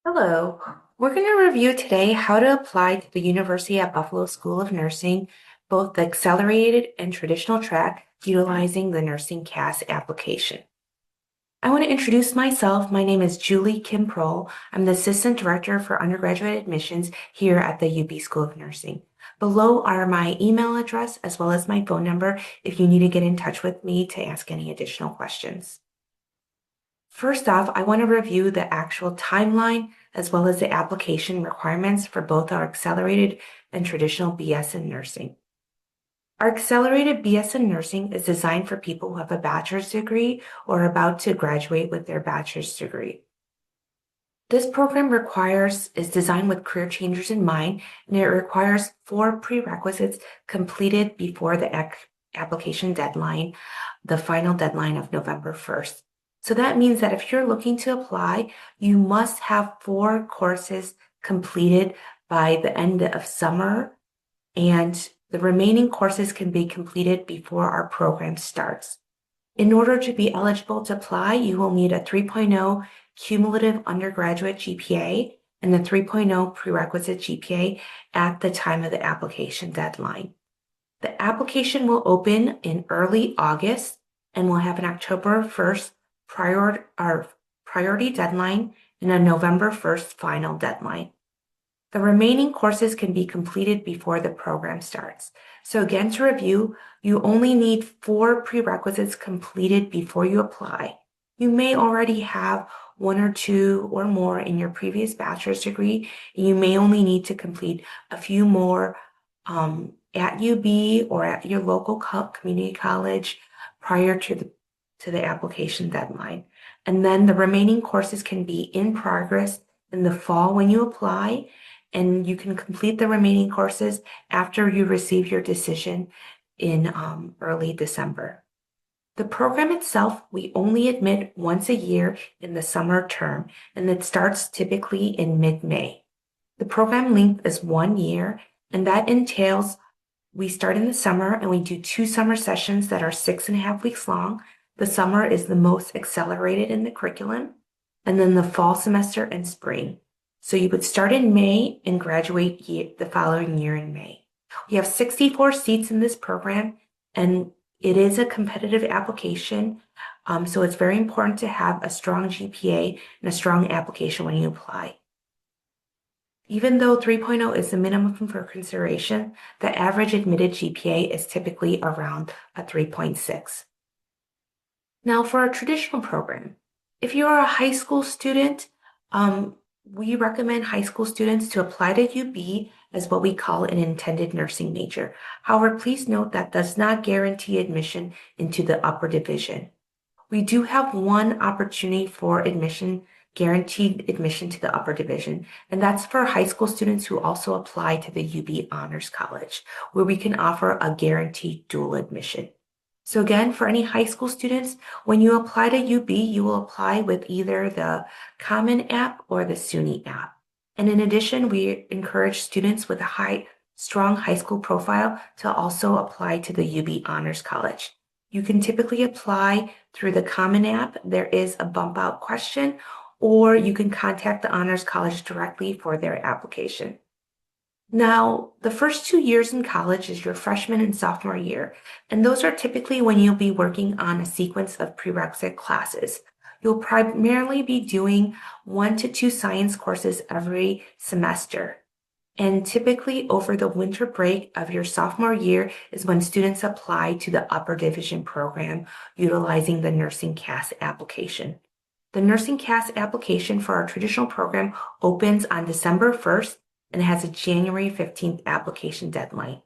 Hello. We're going to review today how to apply to the University at Buffalo School of Nursing, both the accelerated and traditional track, utilizing the nursing CAS application. I want to introduce myself. My name is Julie Kim-Proehl. I'm the Assistant Director for Undergraduate Admissions here at the UB School of Nursing. Below are my email address as well as my phone number if you need to get in touch with me to ask any additional questions. First off, I want to review the actual timeline as well as the application requirements for both our accelerated and traditional BS in nursing. Our accelerated BS in nursing is designed for people who have a bachelor's degree or are about to graduate with their bachelor's degree. This program is designed with career changers in mind, and it requires 4 prerequisites completed before the application deadline, the final deadline of November 1st. So that means that if you're looking to apply, you must have 4 courses completed by the end of summer, and the remaining courses can be completed before our program starts. In order to be eligible to apply, you will need a 3.0 cumulative undergraduate GPA and the 3.0 prerequisite GPA at the time of the application deadline. The application will open in early August and will have an October 1st priority deadline and a November 1st final deadline. The remaining courses can be completed before the program starts. So again, to review, you only need 4 prerequisites completed before you apply. You may already have 1 or 2 or more in your previous bachelor's degree, and you may only need to complete a few more at UB or at your local community college prior to the application deadline. And then the remaining courses can be in progress in the fall when you apply, and you can complete the remaining courses after you receive your decision in early December. The program itself, we only admit once a year in the summer term, and it starts typically in mid-May. The program length is 1 year, and that entails we start in the summer and we do 2 summer sessions that are 6.5 weeks long. The summer is the most accelerated in the curriculum, and then the fall semester and spring. So you would start in May and graduate the following year in May. We have 64 seats in this program, and it is a competitive application. So it's very important to have a strong GPA and a strong application when you apply. Even though 3.0 is the minimum for consideration, the average admitted GPA is typically around a 3.6. Now for our traditional program, if you are a high school student, we recommend high school students to apply to UB as what we call an intended nursing major. However, please note that does not guarantee admission into the upper division. We do have one opportunity for guaranteed admission to the upper division, and that's for high school students who also apply to the UB Honors College, where we can offer a guaranteed dual admission. So again, for any high school students, when you apply to UB, you will apply with either the Common App or the SUNY app. And in addition, we encourage students with a strong high school profile to also apply to the UB Honors College. You can typically apply through the Common App. There is a bump out question, or you can contact the Honors College directly for their application. Now, the first 2 years in college is your freshman and sophomore year, and those are typically when you'll be working on a sequence of prerequisite classes. You'll primarily be doing 1 to 2 science courses every semester. And typically over the winter break of your sophomore year is when students apply to the upper division program utilizing the nursing CAS application. The nursing CAS application for our traditional program opens on December 1st and has a January 15th application deadline.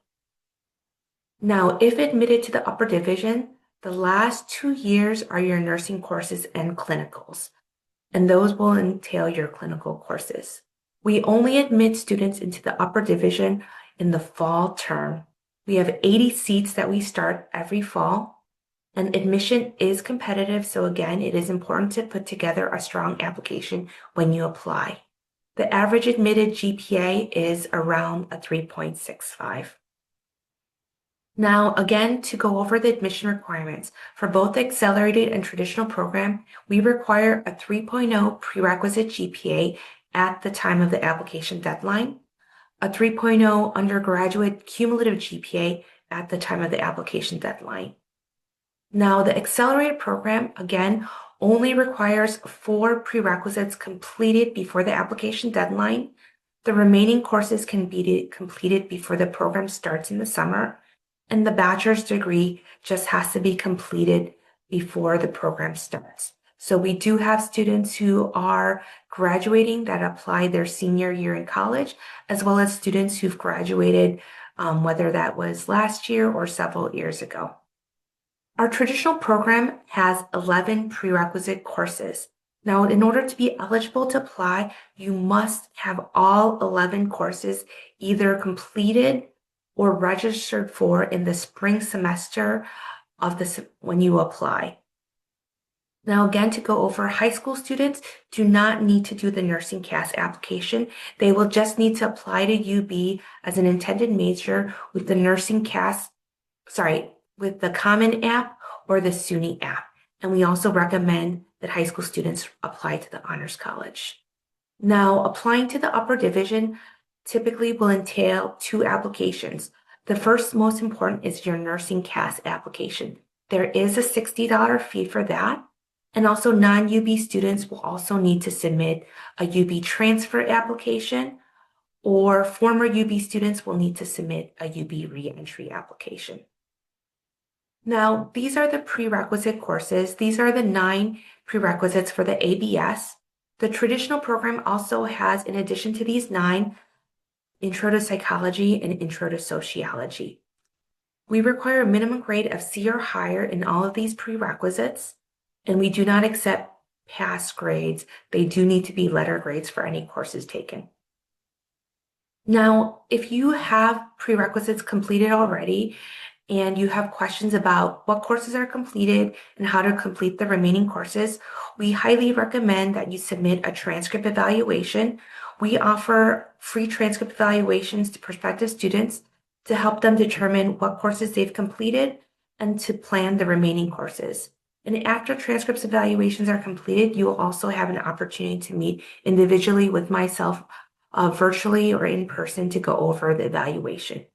Now, if admitted to the upper division, the last 2 years are your nursing courses and clinicals, and those will entail your clinical courses. We only admit students into the upper division in the fall term. We have 80 seats that we start every fall, and admission is competitive, so again, it is important to put together a strong application when you apply. The average admitted GPA is around a 3.65. Now, again, to go over the admission requirements, for both the accelerated and traditional program, we require a 3.0 prerequisite GPA at the time of the application deadline, a 3.0 undergraduate cumulative GPA at the time of the application deadline. Now, the accelerated program, again, only requires 4 prerequisites completed before the application deadline. The remaining courses can be completed before the program starts in the summer, and the bachelor's degree just has to be completed before the program starts. So we do have students who are graduating that apply their senior year in college, as well as students who've graduated, whether that was last year or several years ago. Our traditional program has 11 prerequisite courses. Now, in order to be eligible to apply, you must have all 11 courses either completed or registered for in the spring semester of when you apply. Now, again, to go over, high school students do not need to do the nursing CAS application. They will just need to apply to UB as an intended major with the nursing CAS, with the Common App or the SUNY app. And we also recommend that high school students apply to the Honors College. Now, applying to the upper division typically will entail 2 applications. The first most important is your nursing CAS application. There is a $60 fee for that. And also non-UB students will also need to submit a UB transfer application, or former UB students will need to submit a UB reentry application. Now, these are the prerequisite courses. These are the 9 prerequisites for the ABS. The traditional program also has, in addition to these 9, Intro to Psychology and Intro to Sociology. We require a minimum grade of C or higher in all of these prerequisites, and we do not accept pass grades. They do need to be letter grades for any courses taken. Now, if you have prerequisites completed already and you have questions about what courses are completed and how to complete the remaining courses, we highly recommend that you submit a transcript evaluation. We offer free transcript evaluations to prospective students to help them determine what courses they've completed and to plan the remaining courses. And after transcripts evaluations are completed, you will also have an opportunity to meet individually with myself, virtually or in person, to go over the evaluation.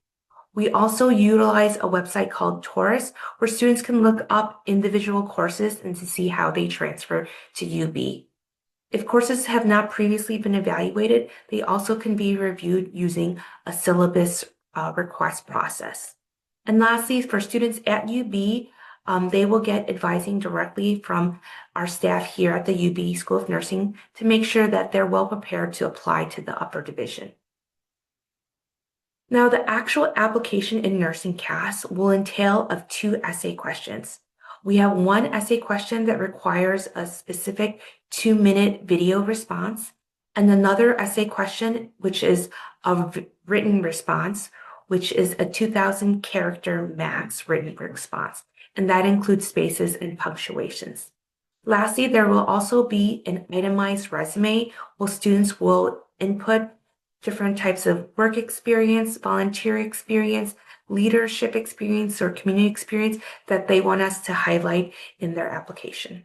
We also utilize a website called Taurus, where students can look up individual courses and to see how they transfer to UB. If courses have not previously been evaluated, they also can be reviewed using a syllabus request process. And lastly, for students at UB, they will get advising directly from our staff here at the UB School of Nursing to make sure that they're well prepared to apply to the upper division. Now, the actual application in nursing CAS will entail of 2 essay questions. We have 1 essay question that requires a specific 2-minute video response, and another essay question, which is a written response, which is a 2,000 character max written response, and that includes spaces and punctuations. Lastly, there will also be an itemized resume where students will input different types of work experience, volunteer experience, leadership experience, or community experience that they want us to highlight in their application.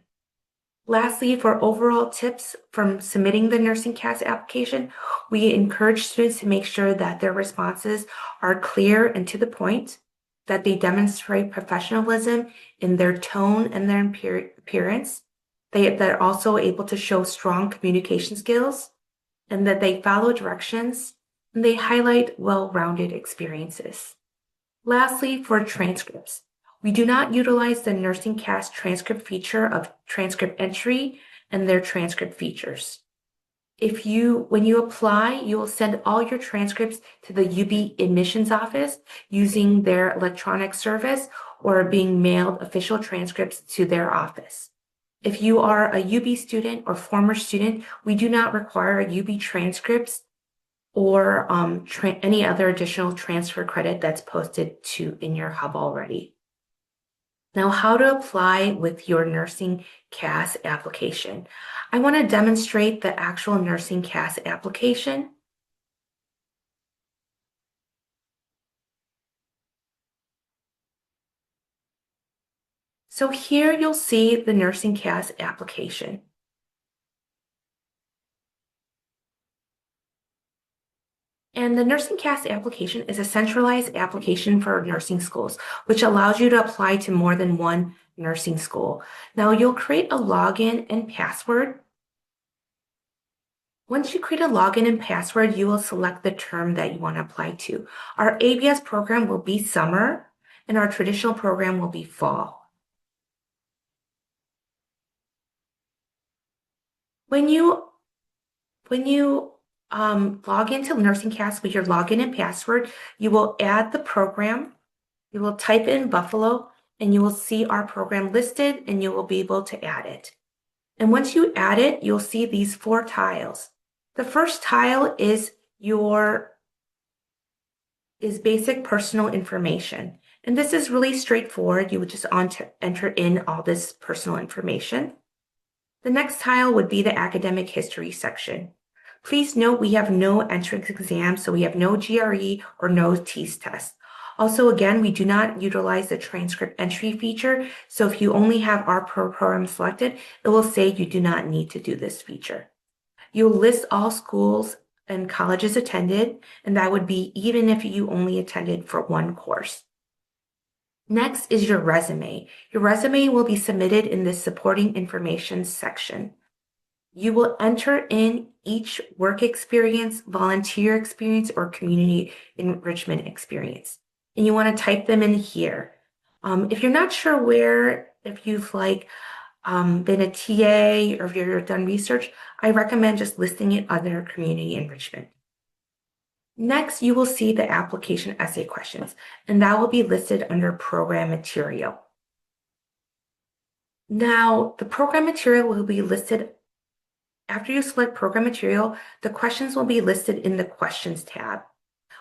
Lastly, for overall tips from submitting the nursing CAS application, we encourage students to make sure that their responses are clear and to the point, that they demonstrate professionalism in their tone and their appearance, that are also able to show strong communication skills, and that they follow directions, and they highlight well-rounded experiences. Lastly, for transcripts, we do not utilize the nursing CAS transcript feature of transcript entry and their transcript features. When you apply, you will send all your transcripts to the UB admissions office using their electronic service or being mailed official transcripts to their office. If you are a UB student or former student, we do not require UB transcripts or any other additional transfer credit that's posted in your hub already. Now, how to apply with your nursing CAS application. I want to demonstrate the actual nursing CAS application. So here you'll see the nursing CAS application. And the Nursing CAS application is a centralized application for nursing schools, which allows you to apply to more than one nursing school. Now you'll create a login and password. Once you create a login and password, you will select the term that you want to apply to. Our ABS program will be summer, and our traditional program will be fall. When you log into Nursing CAS with your login and password, you will add the program, you will type in Buffalo, and you will see our program listed, and you will be able to add it. And once you add it, you'll see these 4 tiles. The first tile is basic personal information. And this is really straightforward. You would just enter in all this personal information. The next tile would be the academic history section. Please note we have no entrance exam, so we have no GRE or no TEAS test. Also, again, we do not utilize the transcript entry feature, so if you only have our program selected, it will say you do not need to do this feature. You'll list all schools and colleges attended, and that would be even if you only attended for one course. Next is your resume. Your resume will be submitted in the supporting information section. You will enter in each work experience, volunteer experience, or community enrichment experience. And you want to type them in here. If you're not sure if you've been a TA or if you've done research, I recommend just listing it under community enrichment. Next, you will see the application essay questions, and that will be listed under program material. Now, the program material will be listed after you select program material. The questions will be listed in the questions tab.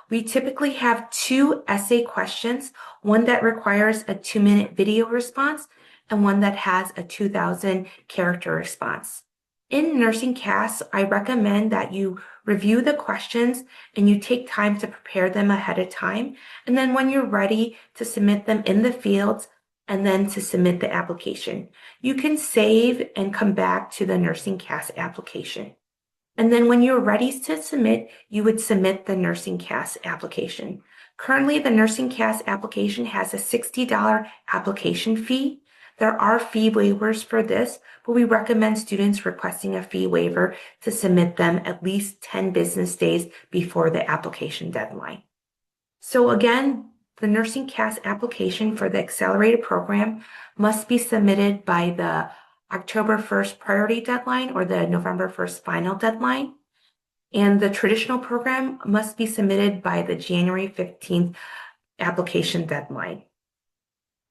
We typically have 2 essay questions, one that requires a 2-minute video response and one that has a 2,000 character response. In Nursing CAS, I recommend that you review the questions and you take time to prepare them ahead of time. And then when you're ready to submit them in the fields and then to submit the application, you can save and come back to the Nursing CAS application. And then when you're ready to submit, you would submit the Nursing CAS application. Currently, the Nursing CAS application has a $60 application fee. There are fee waivers for this, but we recommend students requesting a fee waiver to submit them at least 10 business days before the application deadline. So again, the Nursing CAS application for the accelerated program must be submitted by the October 1st priority deadline or the November 1st final deadline. And the traditional program must be submitted by the January 15th application deadline.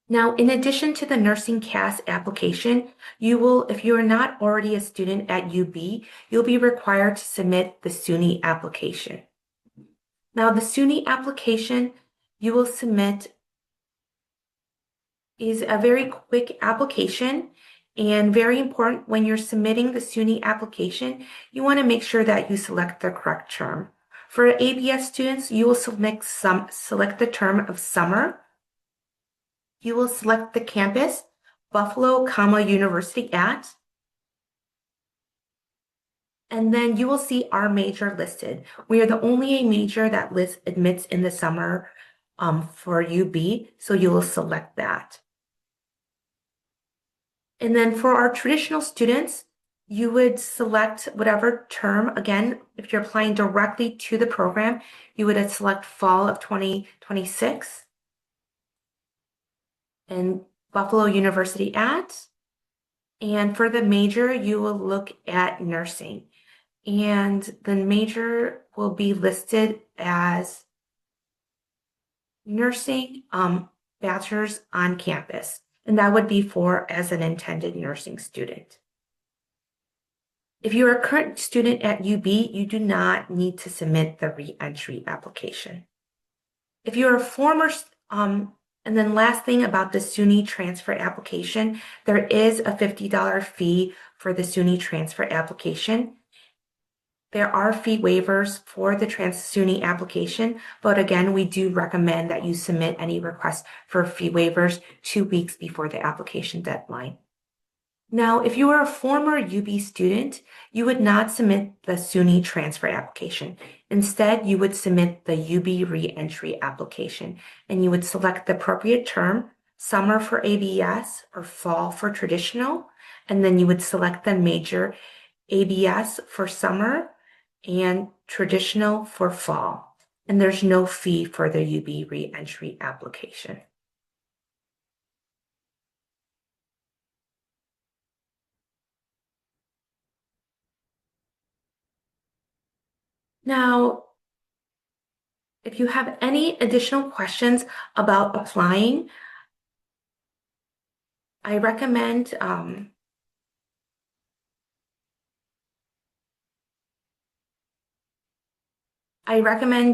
Now, in addition to the Nursing CAS application, if you are not already a student at UB, you'll be required to submit the SUNY application. Now, the SUNY application you will submit is a very quick application, and very important when you're submitting the SUNY application, you want to make sure that you select the correct term. For ABS students, you will select the term of summer. You will select the campus, Buffalo, University at, and then you will see our major listed. We are the only major that admits in the summer for UB, so you will select that. And then for our traditional students, you would select whatever term. Again, if you're applying directly to the program, you would select fall of 2026. And Buffalo University at. And for the major, you will look at nursing. And the major will be listed as nursing bachelor's on campus. And that would be as an intended nursing student. If you're a current student at UB, you do not need to submit the re-entry application. If you're a former and then last thing about the SUNY transfer application, there is a $50 fee for the SUNY transfer application. There are fee waivers for the SUNY application, but again, we do recommend that you submit any requests for fee waivers 2 weeks before the application deadline. Now, if you are a former UB student, you would not submit the SUNY transfer application. Instead, you would submit the UB reentry application, and you would select the appropriate term, summer for ABS or fall for traditional, and then you would select the major, ABS for summer and traditional for fall. And there's no fee for the UB reentry application. Now, if you have any additional questions about applying, I recommend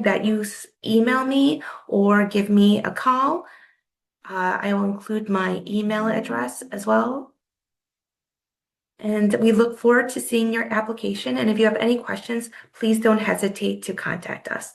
that you email me or give me a call. I will include my email address as well. And we look forward to seeing your application. And if you have any questions, please don't hesitate to contact us.